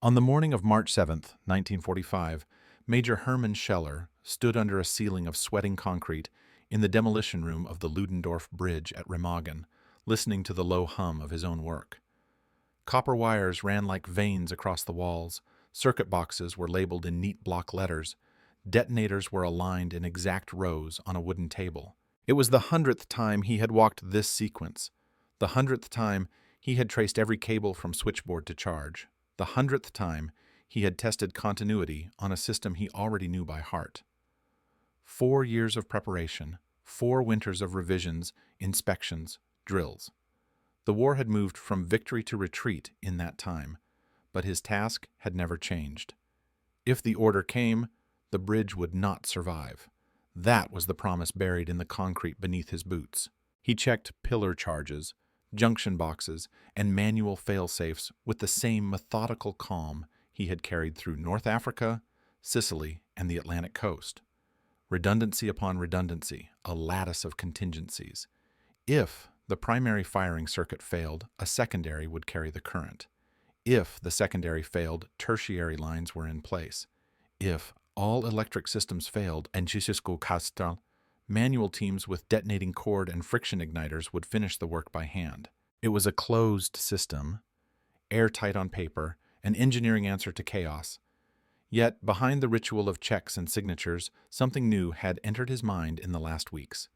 On the morning of March 7th, 1945, Major Hermann Scheller stood under a ceiling of sweating concrete in the demolition room of the Ludendorff Bridge at Remagen, listening to the low hum of his own work. Copper wires ran like veins across the walls, circuit boxes were labeled in neat block letters, detonators were aligned in exact rows on a wooden table. It was the 100th time he had walked this sequence, the 100th time he had traced every cable from switchboard to charge, the 100th time he had tested continuity on a system he already knew by heart. 4 years of preparation, 4 winters of revisions, inspections, drills. The war had moved from victory to retreat in that time, but his task had never changed. If the order came, the bridge would not survive. That was the promise buried in the concrete beneath his boots. He checked pillar charges, junction boxes, and manual fail-safes with the same methodical calm he had carried through North Africa, Sicily, and the Atlantic coast. Redundancy upon redundancy, a lattice of contingencies. If the primary firing circuit failed, a secondary would carry the current. If the secondary failed, tertiary lines were in place. If all electric systems failed, and manual teams with detonating cord and friction igniters would finish the work by hand. It was a closed system, airtight on paper, an engineering answer to chaos. Yet, behind the ritual of checks and signatures, something new had entered his mind in the last weeks.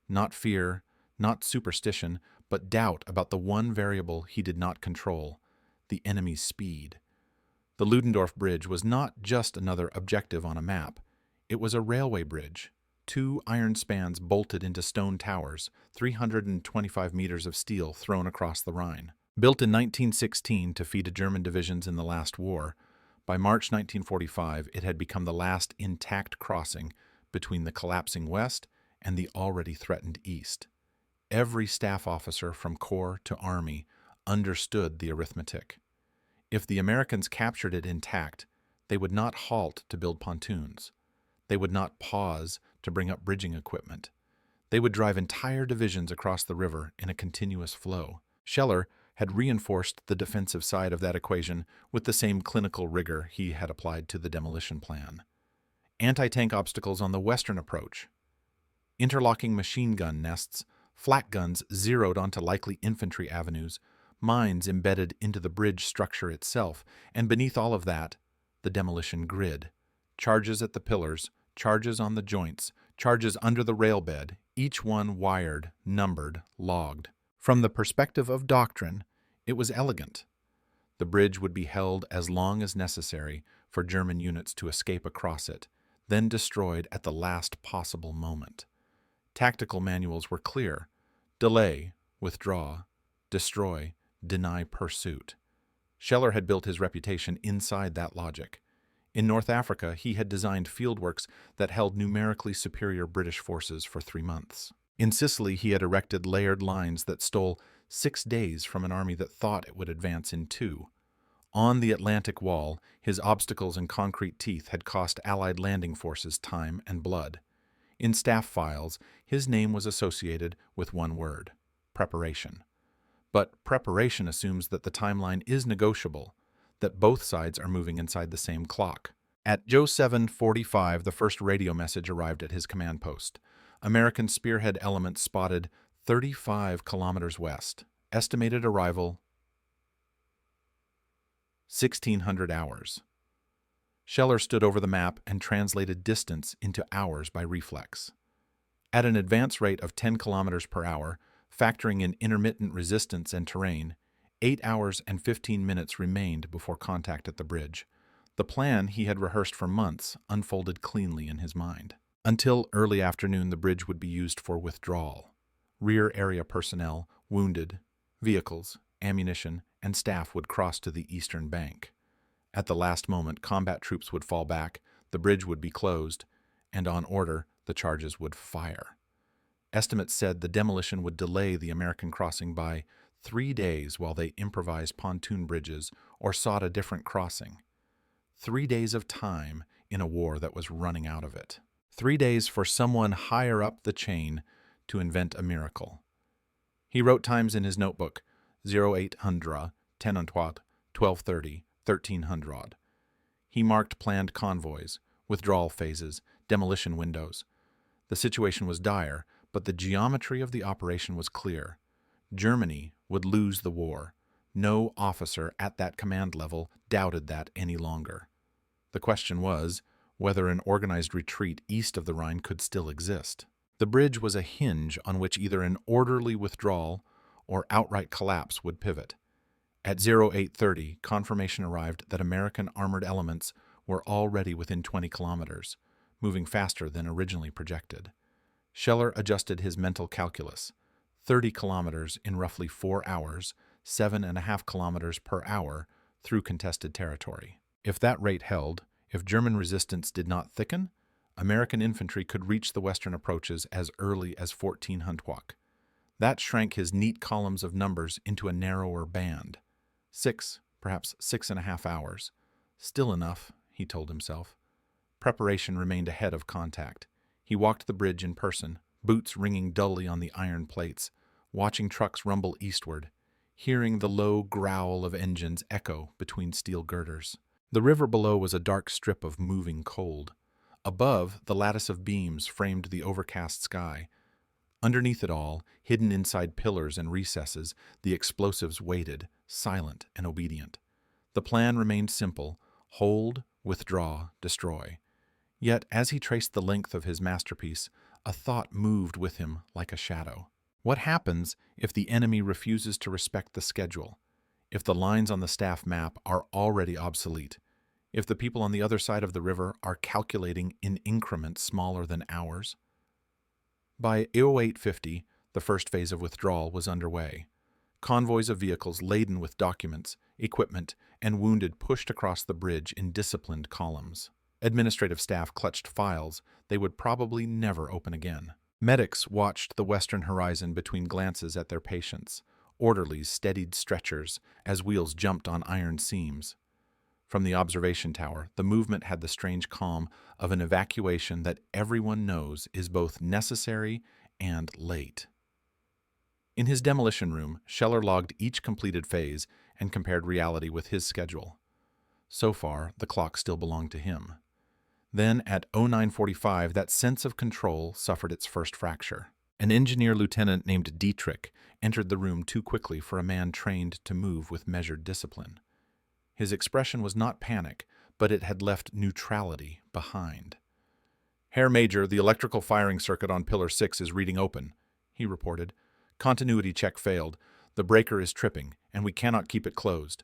Not fear, not superstition, but doubt about the one variable he did not control, the enemy's speed. The Ludendorff Bridge was not just another objective on a map. It was a railway bridge. 2 iron spans bolted into stone towers, 325 meters of steel thrown across the Rhine. Built in 1916 to feed German divisions in the last war, by March 1945 it had become the last intact crossing between the collapsing West and the already threatened East. Every staff officer from Corps to Army understood the arithmetic. If the Americans captured it intact, they would not halt to build pontoons. They would not pause to bring up bridging equipment. They would drive entire divisions across the river in a continuous flow. Scheller had reinforced the defensive side of that equation with the same clinical rigor he had applied to the demolition plan. Anti-tank obstacles on the western approach, interlocking machine gun nests, flak guns zeroed onto likely infantry avenues, mines embedded into the bridge structure itself, and beneath all of that, the demolition grid. Charges at the pillars, charges on the joints, charges under the rail bed, each one wired, numbered, logged. From the perspective of doctrine, it was elegant. The bridge would be held as long as necessary for German units to escape across it, then destroyed at the last possible moment. Tactical manuals were clear: delay, withdraw, destroy, deny pursuit. Scheller had built his reputation inside that logic. In North Africa, he had designed fieldworks that held numerically superior British forces for 3 months. In Sicily, he had erected layered lines that stole 6 days from an army that thought it would advance in 2. On the Atlantic wall, his obstacles and concrete teeth had cost Allied landing forces time and blood. In staff files, his name was associated with one word: preparation. But preparation assumes that the timeline is negotiable, that both sides are moving inside the same clock. At 07:45, the first radio message arrived at his command post. American spearhead elements spotted 35 kilometers west. Estimated arrival 1600 hours. Scheller stood over the map and translated distance into hours by reflex. At an advance rate of 10 kilometers per hour, factoring in intermittent resistance and terrain, 8 hours and 15 minutes remained before contact at the bridge. The plan he had rehearsed for months unfolded cleanly in his mind. Until early afternoon, the bridge would be used for withdrawal. Rear area personnel, wounded, vehicles, ammunition, and staff would cross to the eastern bank. At the last moment, combat troops would fall back, the bridge would be closed, and on order, the charges would fire. Estimates said the demolition would delay the American crossing by 3 days while they improvised pontoon bridges or sought a different crossing. 3 days of time in a war that was running out of it. 3 days for someone higher up the chain to invent a miracle. He wrote times in his notebook: 0800, 10 12:30, 1300. He marked planned convoys, withdrawal phases, demolition windows. The situation was dire, but the geometry of the operation was clear. Germany would lose the war. No officer at that command level doubted that any longer. The question was whether an organized retreat east of the Rhine could still exist. The bridge was a hinge on which either an orderly withdrawal or outright collapse would pivot. At 0830, confirmation arrived that American armored elements were already within 20 kilometers, moving faster than originally projected. Scheller adjusted his mental calculus. 30 kilometers in roughly 4 hours, 7.5 kilometers per hour through contested territory. If that rate held, if German resistance did not thicken, American infantry could reach the western approaches as early as 1400. That shrank his neat columns of numbers into a narrower band. 6, perhaps 6.5 hours. Still enough, he told himself. Preparation remained ahead of contact. He walked the bridge in person, boots ringing dully on the iron plates, watching trucks rumble eastward, hearing the low growl of engines echo between steel girders. The river below was a dark strip of moving cold. Above, the lattice of beams framed the overcast sky. Underneath it all, hidden inside pillars and recesses, the explosives waited, silent and obedient. The plan remained simple: hold, withdraw, destroy. Yet, as he traced the length of his masterpiece, a thought moved with him like a shadow. What happens if the enemy refuses to respect the schedule? If the lines on the staff map are already obsolete? If the people on the other side of the river are calculating in increments smaller than hours? By 0850, the first phase of withdrawal was underway. Convoys of vehicles laden with documents, equipment, and wounded pushed across the bridge in disciplined columns. Administrative staff clutched files they would probably never open again. Medics watched the western horizon between glances at their patients. Orderlies steadied stretchers as wheels jumped on iron seams. From the observation tower, the movement had the strange calm of an evacuation that everyone knows is both necessary and late. In his demolition room, Scheller logged each completed phase and compared reality with his schedule. So far, the clock still belonged to him. Then, at 0945, that sense of control suffered its first fracture. An engineer lieutenant named Dietrich entered the room too quickly for a man trained to move with measured discipline. His expression was not panic, but it had left neutrality behind. "Herr Major, the electrical firing circuit on Pillar 6 is reading open," he reported. "Continuity check failed. The breaker is tripping, and we cannot keep it closed."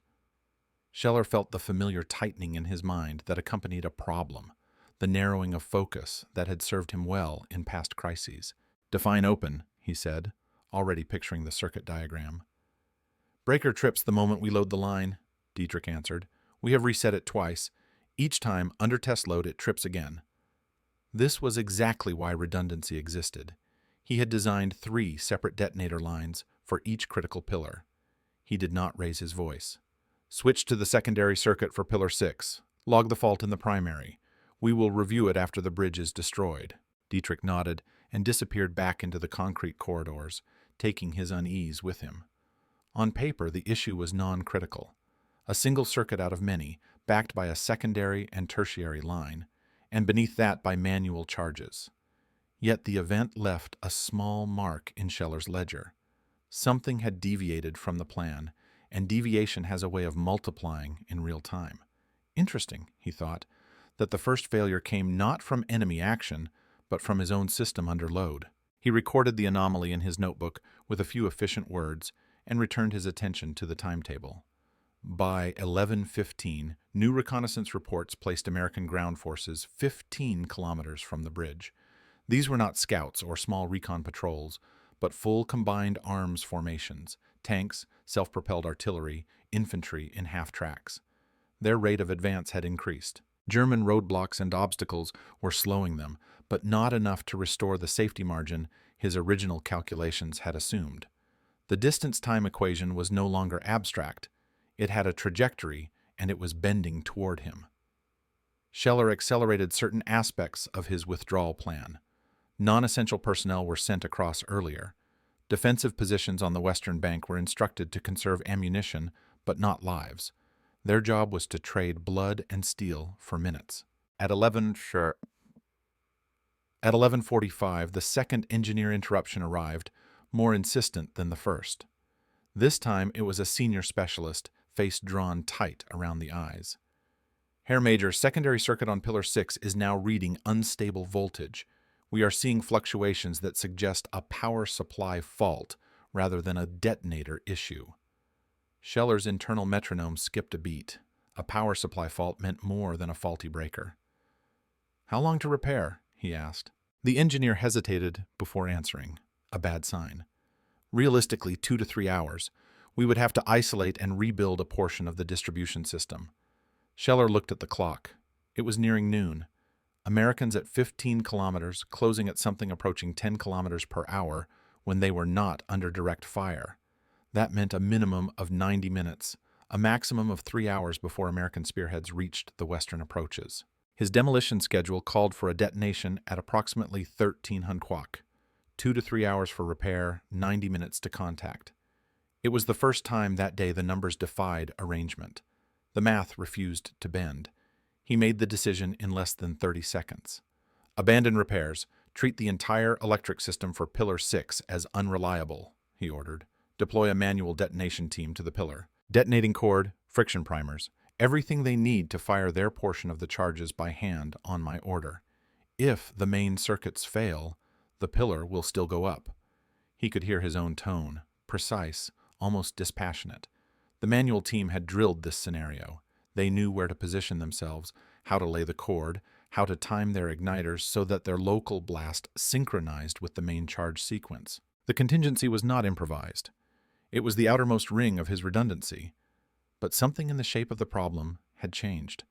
Scheller felt the familiar tightening in his mind that accompanied a problem, the narrowing of focus that had served him well in past crises. "Define open," he said, already picturing the circuit diagram. "Breaker trips the moment we load the line," Dietrich answered. "We have reset it twice. Each time, under test load, it trips again." This was exactly why redundancy existed. He had designed 3 separate detonator lines for each critical pillar. He did not raise his voice. "Switch to the secondary circuit for Pillar 6. Log the fault in the primary. We will review it after the bridge is destroyed." Dietrich nodded and disappeared back into the concrete corridors, taking his unease with him. On paper, the issue was non-critical. A single circuit out of many, backed by a secondary and tertiary line, and beneath that by manual charges. Yet the event left a small mark in Scheller's ledger. Something had deviated from the plan, and deviation has a way of multiplying in real time. Interesting, he thought, that the first failure came not from enemy action, but from his own system under load. He recorded the anomaly in his notebook with a few efficient words and returned his attention to the timetable. By 11:15, new reconnaissance reports placed American ground forces 15 kilometers from the bridge. These were not scouts or small recon patrols, but full combined arms formations, tanks, self-propelled artillery, infantry in half-tracks. Their rate of advance had increased. German roadblocks and obstacles were slowing them, but not enough to restore the safety margin his original calculations had assumed. The distance-time equation was no longer abstract. It had a trajectory, and it was bending toward him. Scheller accelerated certain aspects of his withdrawal plan. Non-essential personnel were sent across earlier. Defensive positions on the western bank were instructed to conserve ammunition, but not lives. Their job was to trade blood and steel for minutes. At 11:45, the second engineer interruption arrived, more insistent than the first. This time it was a senior specialist, face drawn tight around the eyes. Herr Major, secondary circuit on pillar 6 is now reading unstable voltage. We are seeing fluctuations that suggest a power supply fault rather than a detonator issue. Scheller's internal metronome skipped a beat. A power supply fault meant more than a faulty breaker. "How long to repair?" he asked. The engineer hesitated before answering. A bad sign. "Realistically, 2 to 3 hours. We would have to isolate and rebuild a portion of the distribution system." Scheller looked at the clock. It was nearing noon. Americans at 15 kilometers, closing at something approaching 10 kilometers per hour when they were not under direct fire. That meant a minimum of 90 minutes, a maximum of 3 hours before American spearheads reached the western approaches. His demolition schedule called for a detonation at approximately 1300, 2 to 3 hours for repair, 90 minutes to contact. It was the first time that day the numbers defied arrangement. The math refused to bend. He made the decision in less than 30 seconds. "Abandon repairs. Treat the entire electric system for Pillar 6 as unreliable," he ordered. "Deploy a manual detonation team to the pillar. Detonating cord, friction primers, everything they need to fire their portion of the charges by hand on my order. If the main circuits fail, the pillar will still go up." He could hear his own tone, precise, almost dispassionate. The manual team had drilled this scenario. They knew where to position themselves, how to lay the cord, how to time their igniters so that their local blast synchronized with the main charge sequence. The contingency was not improvised. It was the outermost ring of his redundancy. But something in the shape of the problem had changed.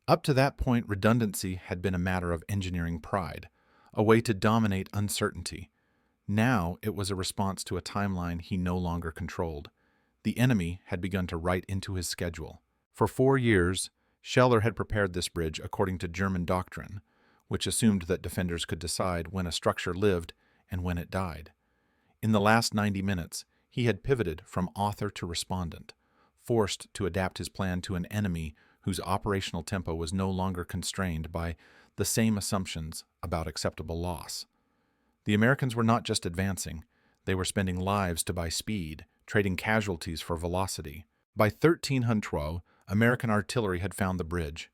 Up to that point, redundancy had been a matter of engineering pride, a way to dominate uncertainty. Now it was a response to a timeline he no longer controlled. The enemy had begun to write into his schedule. For 4 years, Scheller had prepared this bridge according to German doctrine, which assumed that defenders could decide when a structure lived and when it died. In the last 90 minutes, he had pivoted from author to respondent, forced to adapt his plan to an enemy whose operational tempo was no longer constrained by the same assumptions about acceptable loss. The Americans were not just advancing, they were spending lives to buy speed, trading casualties for velocity. By 1300, American artillery had found the bridge.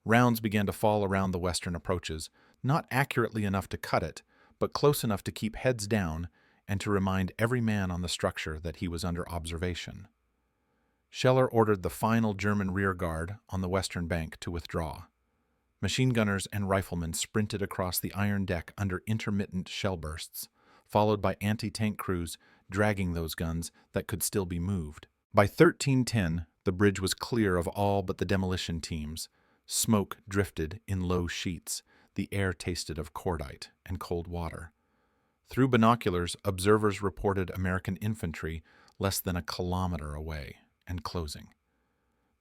Rounds began to fall around the western approaches, not accurately enough to cut it, but close enough to keep heads down and to remind every man on the structure that he was under observation. Scheller ordered the final German rear guard on the western bank to withdraw. Machine gunners and riflemen sprinted across the iron deck under intermittent shell bursts, followed by anti-tank crews dragging those guns that could still be moved. By 1310, the bridge was clear of all but the demolition teams. Smoke drifted in low sheets. The air tasted of cordite and cold water. Through binoculars, observers reported American infantry less than a kilometer away and closing.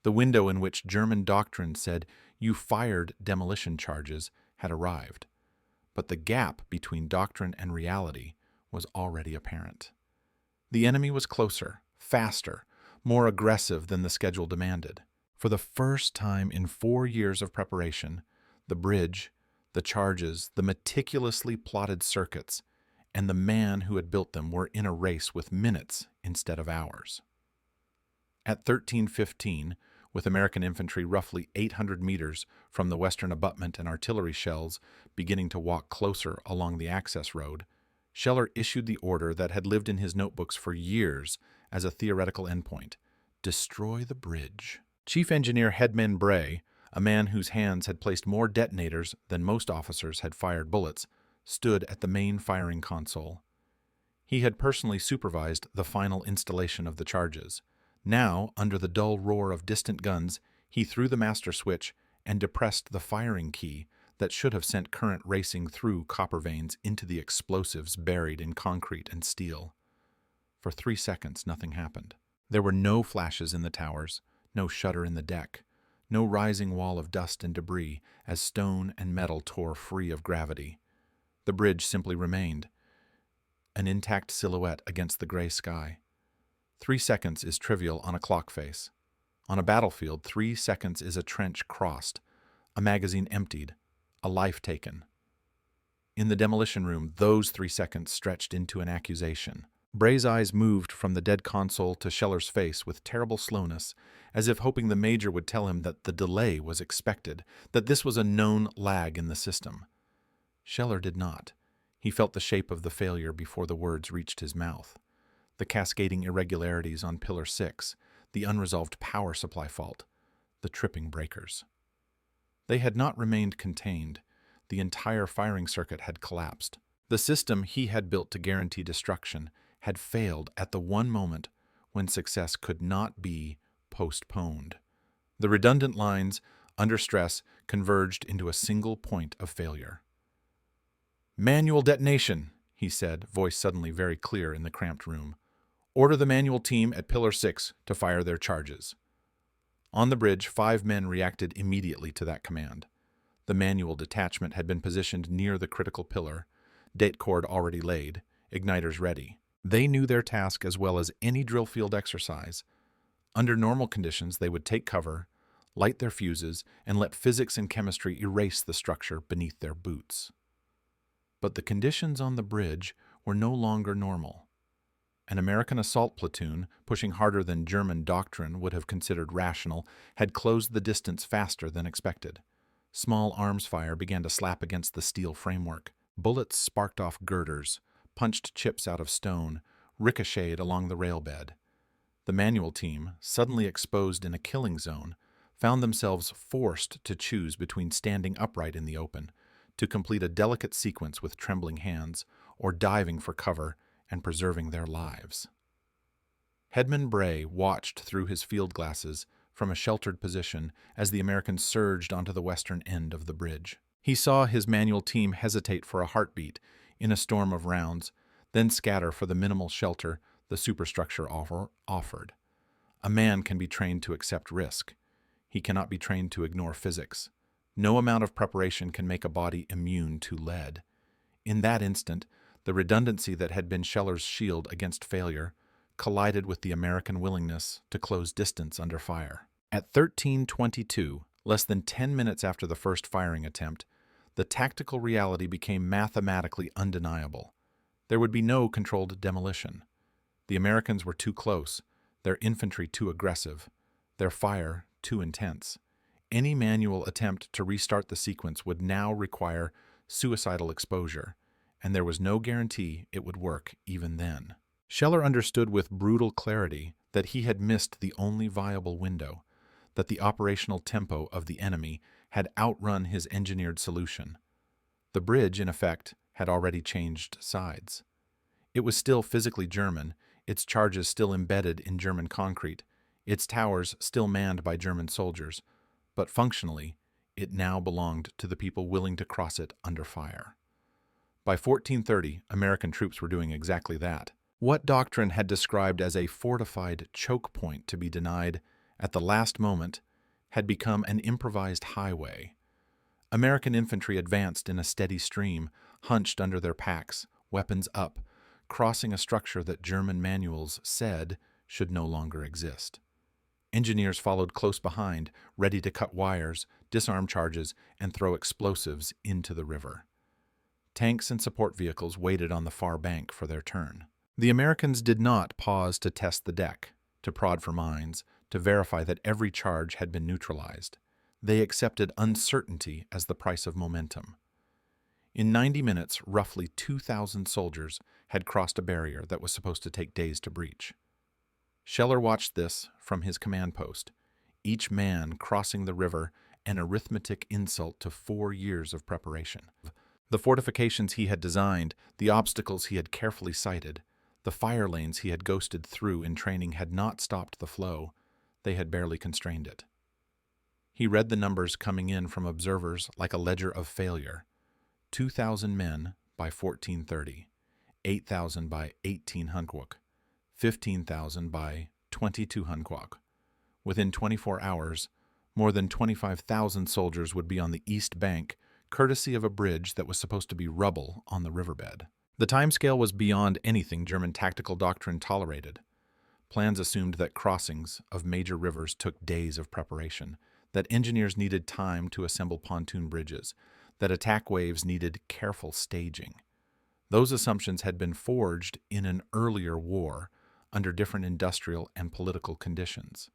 The window in which German doctrine said you fired demolition charges had arrived, but the gap between doctrine and reality was already apparent. The enemy was closer, faster, more aggressive than the schedule demanded. For the first time in 4 years of preparation, the bridge, the charges, the meticulously plotted circuits, and the man who had built them were in a race with minutes instead of hours. At 1315, with American infantry roughly 800 meters from the western abutment and artillery shells beginning to walk closer along the access road, Scheller issued the order that had lived in his notebooks for years as a theoretical endpoint: destroy the bridge. Chief Engineer Hedman Bray, a man whose hands had placed more detonators than most officers had fired bullets, stood at the main firing console. He had personally supervised the final installation of the charges. Now, under the dull roar of distant guns, he threw the master switch and depressed the firing key that should have sent current racing through copper veins into the explosives buried in concrete and steel. For 3 seconds, nothing happened. There were no flashes in the towers, no shudder in the deck, no rising wall of dust and debris as stone and metal tore free of gravity. The bridge simply remained, an intact silhouette against the gray sky. 3 seconds is trivial on a clock face. On a battlefield, 3 seconds is a trench crossed, a magazine emptied, a life taken. In the demolition room, those 3 seconds stretched into an accusation. Bray's eyes moved from the dead console to Scheller's face with terrible slowness, as if hoping the major would tell him that the delay was expected, that this was a known lag in the system. Scheller did not. He felt the shape of the failure before the words reached his mouth. The cascading irregularities on Pillar 6, the unresolved power supply fault, the tripping breakers. They had not remained contained. The entire firing circuit had collapsed. The system he had built to guarantee destruction had failed at the one moment when success could not be postponed. The redundant lines, under stress, converged into a single point of failure. "Manual detonation," he said, voice suddenly very clear in the cramped room. "Order the manual team at Pillar 6 to fire their charges." On the bridge, 5 men reacted immediately to that command. The manual detachment had been positioned near the critical pillar, date cord already laid, igniters ready. They knew their task as well as any drill field exercise. Under normal conditions, they would take cover, light their fuses, and let physics and chemistry erase the structure beneath their boots. But the conditions on the bridge were no longer normal. An American assault platoon, pushing harder than German doctrine would have considered rational, had closed the distance faster than expected. Small arms fire began to slap against the steel framework. Bullets sparked off girders, punched chips out of stone, ricocheted along the rail bed. The manual team, suddenly exposed in a killing zone, found themselves forced to choose between standing upright in the open, to complete a delicate sequence with trembling hands, or diving for cover and preserving their lives. Headman Bray watched through his field glasses from a sheltered position as the Americans surged onto the western end of the bridge. He saw his manual team hesitate for a heartbeat in a storm of rounds, then scatter for the minimal shelter the superstructure offered. A man can be trained to accept risk. He cannot be trained to ignore physics. No amount of preparation can make a body immune to lead. In that instant, the redundancy that had been Scheller's shield against failure collided with the American willingness to close distance under fire. At 13:22, less than 10 minutes after the first firing attempt, the tactical reality became mathematically undeniable. There would be no controlled demolition. The Americans were too close, their infantry too aggressive, their fire too intense. Any manual attempt to restart the sequence would now require suicidal exposure, and there was no guarantee it would work even then. Scheller understood with brutal clarity that he had missed the only viable window, that the operational tempo of the enemy had outrun his engineered solution. The bridge, in effect, had already changed sides. It was still physically German, its charges still embedded in German concrete, its towers still manned by German soldiers, but functionally, it now belonged to the people willing to cross it under fire. By 1430, American troops were doing exactly that. What doctrine had described as a fortified choke point to be denied at the last moment had become an improvised highway. American infantry advanced in a steady stream, hunched under their packs, weapons up, crossing a structure that German manuals said should no longer exist. Engineers followed close behind, ready to cut wires, disarm charges, and throw explosives into the river. Tanks and support vehicles waited on the far bank for their turn. The Americans did not pause to test the deck, to prod for mines, to verify that every charge had been neutralized. They accepted uncertainty as the price of momentum. In 90 minutes, roughly 2,000 soldiers had crossed a barrier that was supposed to take days to breach. Scheller watched this from his command post, each man crossing the river an arithmetic insult to 4 years of preparation. The fortifications he had designed, the obstacles he had carefully sighted, the fire lanes he had ghosted through in training had not stopped the flow. They had barely constrained it. He read the numbers coming in from observers like a ledger of failure. 2,000 men by 1430, 8,000 by 1800, 15,000 by 2200. Within 24 hours, more than 25,000 soldiers would be on the east bank, courtesy of a bridge that was supposed to be rubble on the riverbed. The timescale was beyond anything German tactical doctrine tolerated. Plans assumed that crossings of major rivers took days of preparation, that engineers needed time to assemble pontoon bridges, that attack waves needed careful staging. Those assumptions had been forged in an earlier war under different industrial and political conditions.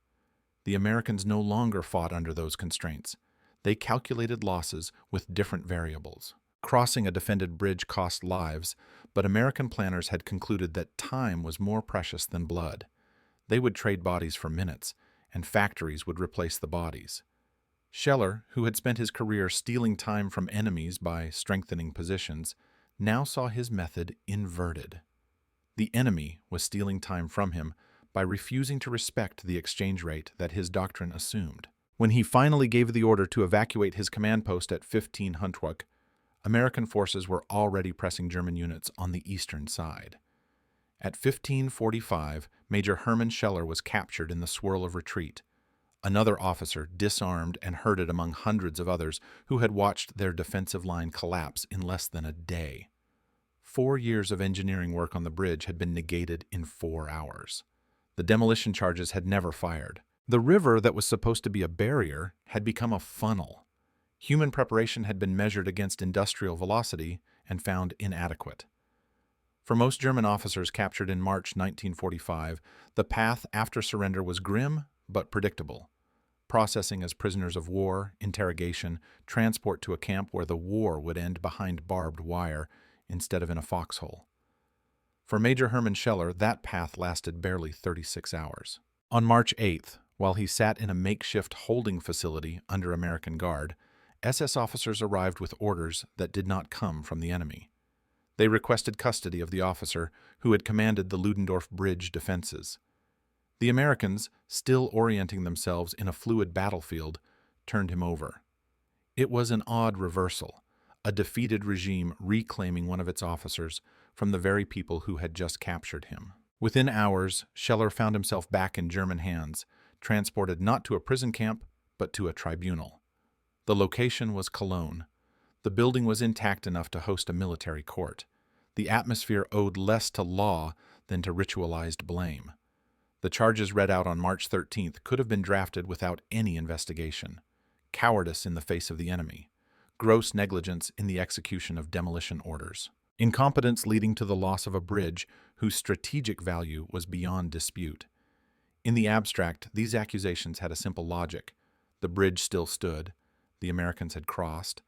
The Americans no longer fought under those constraints. They calculated losses with different variables. Crossing a defended bridge cost lives, but American planners had concluded that time was more precious than blood. They would trade bodies for minutes, and factories would replace the bodies. Scheller, who had spent his career stealing time from enemies by strengthening positions, now saw his method inverted. The enemy was stealing time from him by refusing to respect the exchange rate that his doctrine assumed. When he finally gave the order to evacuate his command post at 15 Huntwalk, American forces were already pressing German units on the eastern side. At 15:45, Major Hermann Scheller was captured in the swirl of retreat. Another officer disarmed and herded among hundreds of others who had watched their defensive line collapse in less than a day. 4 years of engineering work on the bridge had been negated in 4 hours. The demolition charges had never fired. The river that was supposed to be a barrier had become a funnel. Human preparation had been measured against industrial velocity and found inadequate. For most German officers captured in March 1945, the path after surrender was grim but predictable. Processing as prisoners of war, interrogation, transport to a camp where the war would end behind barbed wire instead of in a foxhole. For Major Hermann Scheller, that path lasted barely 36 hours. On March 8th, while he sat in a makeshift holding facility under American guard, SS officers arrived with orders that did not come from the enemy. They requested custody of the officer who had commanded the Ludendorff Bridge defenses. The Americans, still orienting themselves in a fluid battlefield, turned him over. It was an odd reversal, a defeated regime reclaiming one of its officers from the very people who had just captured him. Within hours, Scheller found himself back in German hands, transported not to a prison camp, but to a tribunal. The location was Cologne. The building was intact enough to host a military court. The atmosphere owed less to law than to ritualized blame. The charges read out on March 13th could have been drafted without any investigation. Cowardice in the face of the enemy. Gross negligence in the execution of demolition orders. Incompetence leading to the loss of a bridge whose strategic value was beyond dispute. In the abstract, these accusations had a simple logic. The bridge still stood. The Americans had crossed.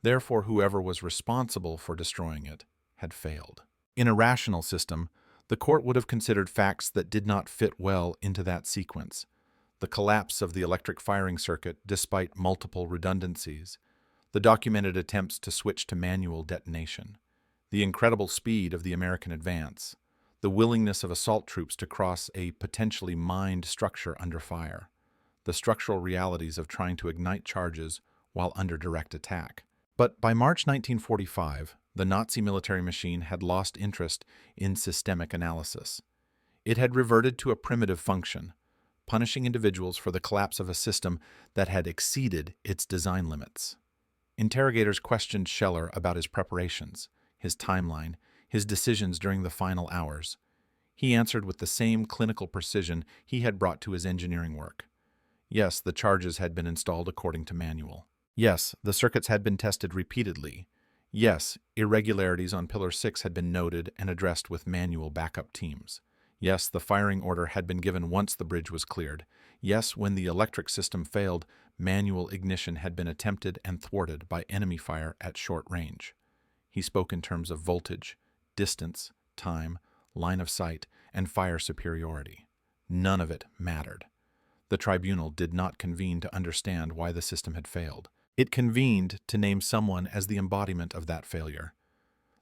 Therefore, whoever was responsible for destroying it had failed. In a rational system, the court would have considered facts that did not fit well into that sequence. The collapse of the electric firing circuit despite multiple redundancies. The documented attempts to switch to manual detonation. The incredible speed of the American advance. The willingness of assault troops to cross a potentially mined structure under fire. The structural realities of trying to ignite charges while under direct attack. But by March 1945, the Nazi military machine had lost interest in systemic analysis. It had reverted to a primitive function, punishing individuals for the collapse of a system that had exceeded its design limits. Interrogators questioned Scheller about his preparations, his timeline, his decisions during the final hours. He answered with the same clinical precision he had brought to his engineering work. Yes, the charges had been installed according to manual. Yes, the circuits had been tested repeatedly. Yes, irregularities on Pillar 6 had been noted and addressed with manual backup teams. Yes, the firing order had been given once the bridge was cleared. Yes, when the electric system failed, manual ignition had been attempted and thwarted by enemy fire at short range. He spoke in terms of voltage, distance, time, line of sight, and fire superiority. None of it mattered. The tribunal did not convene to understand why the system had failed. It convened to name someone as the embodiment of that failure.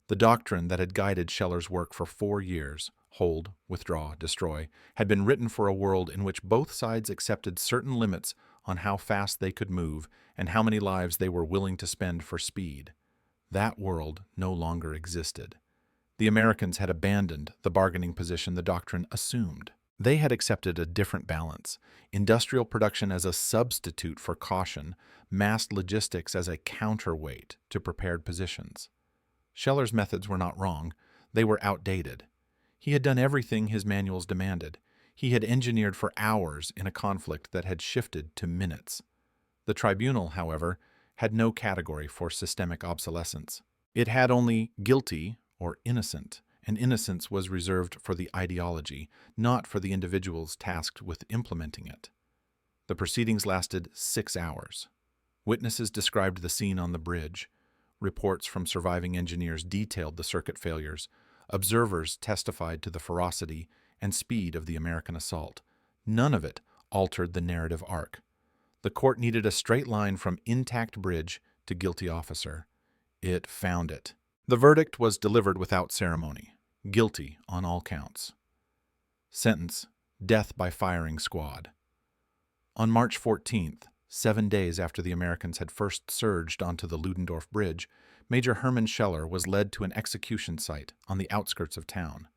The doctrine that had guided Scheller's work for 4 years, hold, withdraw, destroy, had been written for a world in which both sides accepted certain limits on how fast they could move and how many lives they were willing to spend for speed. That world no longer existed. The Americans had abandoned the bargaining position the doctrine assumed. They had accepted a different balance, industrial production as a substitute for caution, mass logistics as a counterweight to prepared positions. Scheller's methods were not wrong, they were outdated. He had done everything his manuals demanded. he had engineered for hours in a conflict that had shifted to minutes. The tribunal, however, had no category for systemic obsolescence. It had only guilty or innocent, and innocence was reserved for the ideology, not for the individuals tasked with implementing it. The proceedings lasted 6 hours. Witnesses described the scene on the bridge. Reports from surviving engineers detailed the circuit failures. Observers testified to the ferocity and speed of the American assault. None of it altered the narrative arc. The court needed a straight line from intact bridge to guilty officer. It found it. The verdict was delivered without ceremony. Guilty on all counts. Sentence: death by firing squad. On March 14th, 7 days after the Americans had first surged onto the Ludendorff Bridge, Major Hermann Scheller was led to an execution site on the outskirts of town.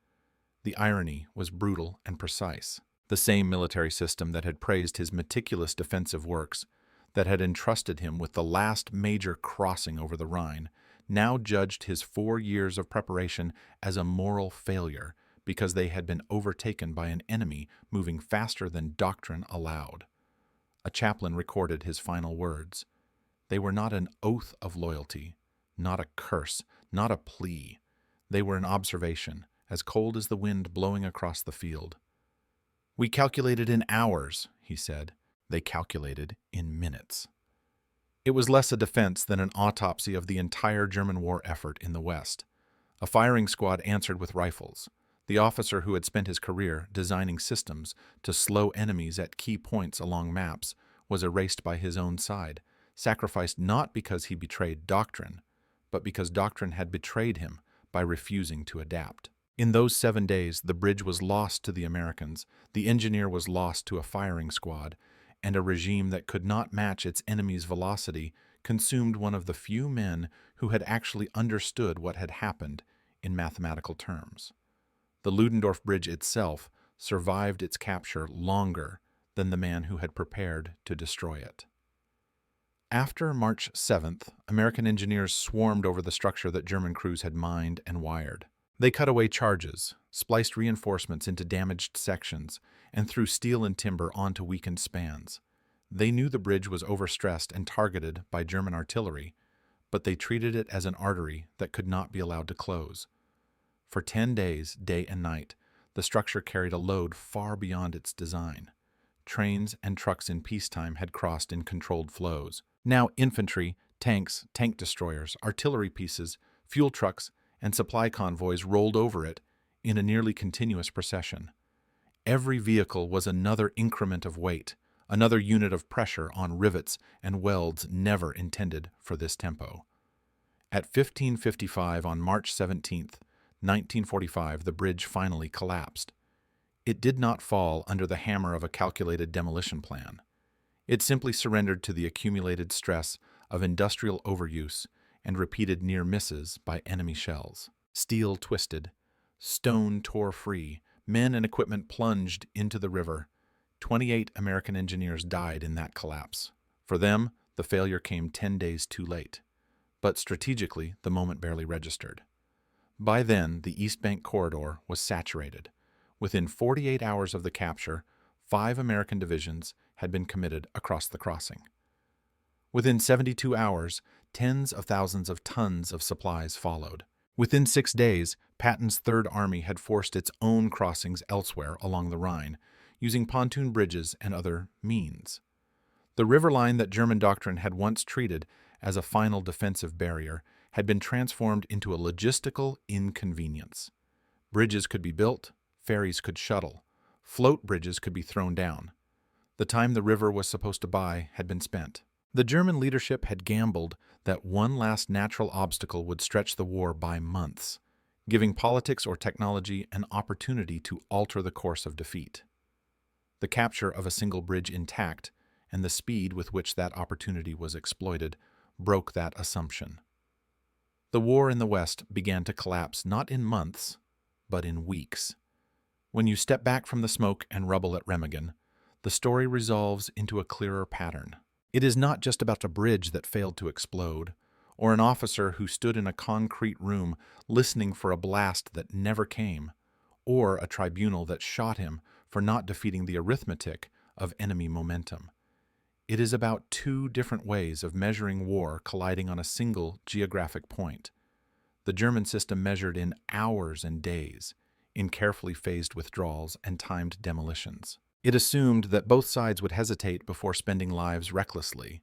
The irony was brutal and precise. The same military system that had praised his meticulous defensive works, that had entrusted him with the last major crossing over the Rhine, now judged his 4 years of preparation as a moral failure because they had been overtaken by an enemy moving faster than doctrine allowed. A chaplain recorded his final words. They were not an oath of loyalty, not a curse, not a plea. They were an observation, as cold as the wind blowing across the field. "We calculated in hours," he said. They calculated in minutes. It was less a defense than an autopsy of the entire German war effort in the West. A firing squad answered with rifles. The officer who had spent his career designing systems to slow enemies at key points along maps was erased by his own side, sacrificed not because he betrayed doctrine, but because doctrine had betrayed him by refusing to adapt. In those 7 days, the bridge was lost to the Americans, the engineer was lost to a firing squad, and a regime that could not match its enemy's velocity consumed one of the few men who had actually understood what had happened in mathematical terms. The Ludendorff Bridge itself survived its capture longer than the man who had prepared to destroy it. After March 7th, American engineers swarmed over the structure that German crews had mined and wired. They cut away charges, spliced reinforcements into damaged sections, and threw steel and timber onto weakened spans. They knew the bridge was overstressed and targeted by German artillery, but they treated it as an artery that could not be allowed to close. For 10 days, day and night, the structure carried a load far beyond its design. Trains and trucks in peacetime had crossed in controlled flows. Now infantry, tanks, tank destroyers, artillery pieces, fuel trucks, and supply convoys rolled over it in a nearly continuous procession. Every vehicle was another increment of weight, another unit of pressure on rivets and welds never intended for this tempo. At 15:55 on March 17th, 1945, the bridge finally collapsed. It did not fall under the hammer of a calculated demolition plan. It simply surrendered to the accumulated stress of industrial overuse and repeated near misses by enemy shells. Steel twisted, stone tore free, men and equipment plunged into the river. 28 American engineers died in that collapse. For them, the failure came 10 days too late. But strategically, the moment barely registered. By then, the East Bank corridor was saturated. Within 48 hours of the capture, 5 American divisions had been committed across the crossing. Within 72 hours, tens of thousands of tons of supplies followed. Within 6 days, Patton's Third Army had forced its own crossings elsewhere along the Rhine, using pontoon bridges and other means. The river line that German doctrine had once treated as a final defensive barrier had been transformed into a logistical inconvenience. Bridges could be built, ferries could shuttle, float bridges could be thrown down. The time the river was supposed to buy had been spent. The German leadership had gambled that one last natural obstacle would stretch the war by months, giving politics or technology an opportunity to alter the course of defeat. The capture of a single bridge intact, and the speed with which that opportunity was exploited, broke that assumption. The war in the West began to collapse not in months, but in weeks. When you step back from the smoke and rubble at Remagen, the story resolves into a clearer pattern. It is not just about a bridge that failed to explode, or an officer who stood in a concrete room listening for a blast that never came, or a tribunal that shot him for not defeating the arithmetic of enemy momentum. It is about two different ways of measuring war colliding on a single geographic point. The German system measured in hours and days, in carefully phased withdrawals and timed demolitions. It assumed that both sides would hesitate before spending lives recklessly,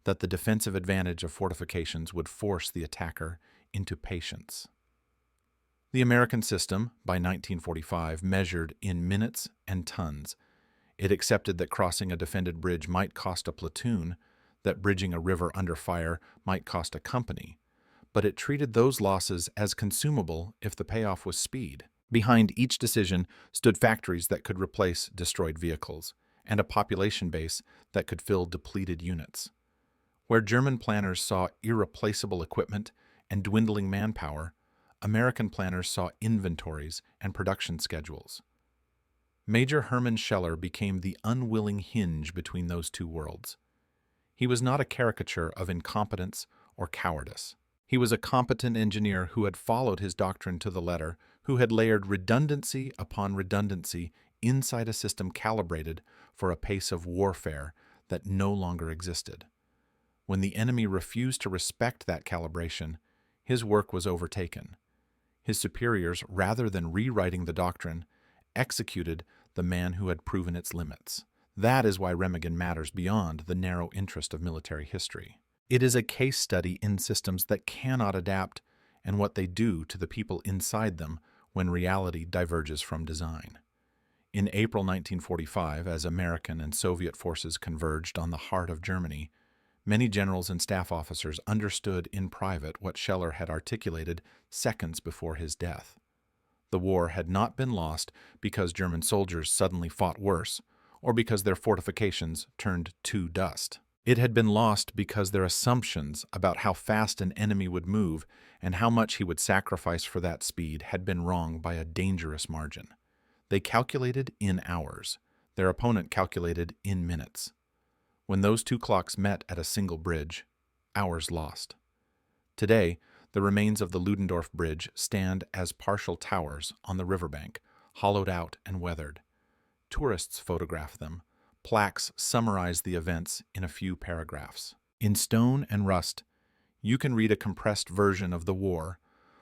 that the defensive advantage of fortifications would force the attacker into patience. The American system, by 1945, measured in minutes and tons. It accepted that crossing a defended bridge might cost a platoon, that bridging a river under fire might cost a company, but it treated those losses as consumable if the payoff was speed. Behind each decision stood factories that could replace destroyed vehicles, and a population base that could fill depleted units. Where German planners saw irreplaceable equipment and dwindling manpower, American planners saw inventories and production schedules. Major Hermann Scheller became the unwilling hinge between those two worlds. He was not a caricature of incompetence or cowardice. He was a competent engineer who had followed his doctrine to the letter, who had layered redundancy upon redundancy inside a system calibrated for a pace of warfare that no longer existed. When the enemy refused to respect that calibration, his work was overtaken. His superiors, rather than rewriting the doctrine, executed the man who had proven its limits. That is why Remagen matters beyond the narrow interest of military history. It is a case study in systems that cannot adapt and what they do to the people inside them when reality diverges from design. In April 1945, as American and Soviet forces converged on the heart of Germany, many generals and staff officers understood in private what Scheller had articulated seconds before his death. The war had not been lost because German soldiers suddenly fought worse, or because their fortifications turned to dust. It had been lost because their assumptions about how fast an enemy would move and how much he would sacrifice for that speed had been wrong by a dangerous margin. They calculated in hours. Their opponent calculated in minutes. When those two clocks met at a single bridge, hours lost. Today, the remains of the Ludendorff Bridge stand as partial towers on the riverbank, hollowed out and weathered. Tourists photograph them. Plaques summarize the events in a few paragraphs. In stone and rust, you can read a compressed version of the war: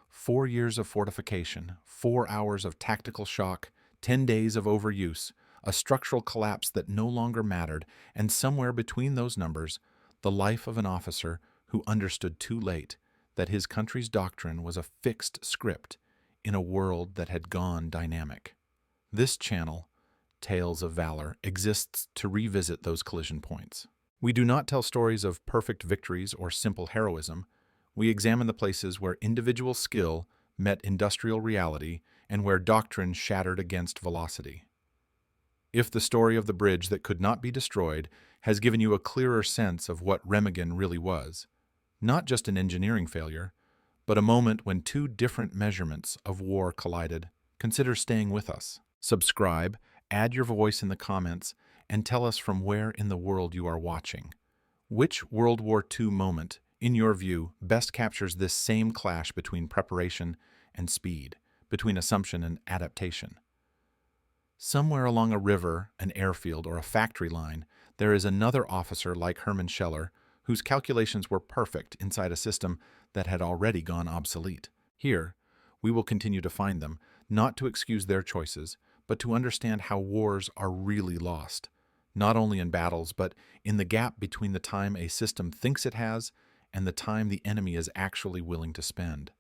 4 years of fortification, 4 hours of tactical shock, 10 days of overuse, a structural collapse that no longer mattered, and somewhere between those numbers, the life of an officer who understood too late that his country's doctrine was a fixed script in a world that had gone dynamic. This channel, Tales of Valor, exists to revisit those collision points. We do not tell stories of perfect victories or simple heroism. We examine the places where individual skill met industrial reality and where doctrine shattered against velocity. If the story of the bridge that could not be destroyed has given you a clearer sense of what Remagen really was, not just an engineering failure, but a moment when two different measurements of war collided, consider staying with us. Subscribe, add your voice in the comments, and tell us from where in the world you are watching. Which World War II moment, in your view, best captures this same clash between preparation and speed, between assumption and adaptation? Somewhere along a river, an airfield, or a factory line, there is another officer like Hermann Scheller, whose calculations were perfect inside a system that had already gone obsolete. Here, we will continue to find them, not to excuse their choices, but to understand how wars are really lost, not only in battles, but in the gap between the time a system thinks it has and the time the enemy is actually willing to spend.